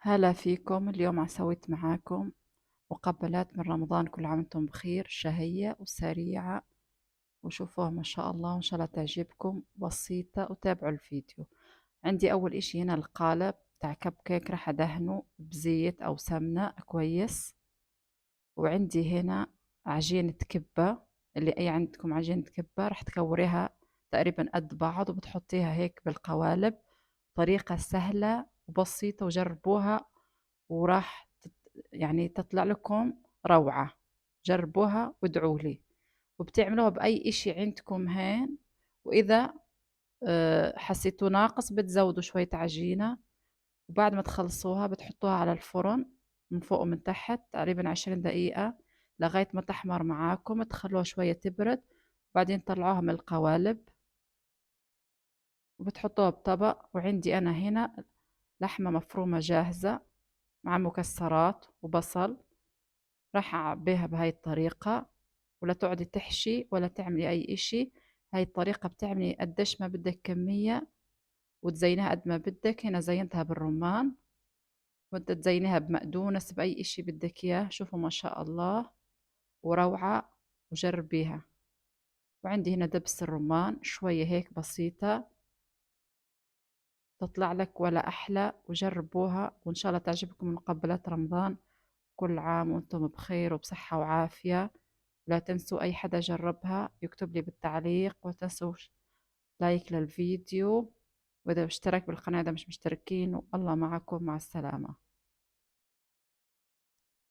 هلا فيكم. اليوم سويت معاكم مقبلات من رمضان. كل عام وانتم بخير، شهية وسريعة وشوفوها ما شاء الله، وإن شاء الله تعجبكم. بسيطة وتابعوا الفيديو. عندي أول إشي هنا القالب تاع كب كيك، راح أدهنه بزيت أو سمنة كويس. وعندي هنا عجينة كبة، اللي أي عندكم عجينة كبة راح تكوريها تقريبا قد بعض وبتحطيها هيك بالقوالب. طريقة سهلة وبسيطة وجربوها وراح يعني تطلع لكم روعة. جربوها وادعوا لي. وبتعملوها بأي إشي عندكم هين. وإذا حسيتوا ناقص بتزودوا شوية عجينة. وبعد ما تخلصوها بتحطوها على الفرن من فوق ومن تحت تقريبا 20 دقيقة لغاية ما تحمر معاكم. تخلوها شوية تبرد وبعدين طلعوها من القوالب وبتحطوها بطبق. وعندي أنا هنا لحمة مفرومة جاهزة مع مكسرات وبصل. راح أعبيها بهاي الطريقة، ولا تقعدي تحشي ولا تعملي أي إشي. هاي الطريقة بتعملي قديش ما بدك كمية وتزينها قد ما بدك. هنا زينتها بالرمان، وانت تزينها بمقدونس بأي إشي بدك إياه. شوفوا ما شاء الله وروعة، وجربيها. وعندي هنا دبس الرمان شوية هيك بسيطة، تطلع لك ولا أحلى. وجربوها وإن شاء الله تعجبكم مقبلات رمضان. كل عام وانتم بخير وبصحة وعافية. لا تنسوا أي حدا جربها يكتب لي بالتعليق، وتنسوا لايك للفيديو، وإذا اشترك بالقناة إذا مش مشتركين. والله معكم، مع السلامة.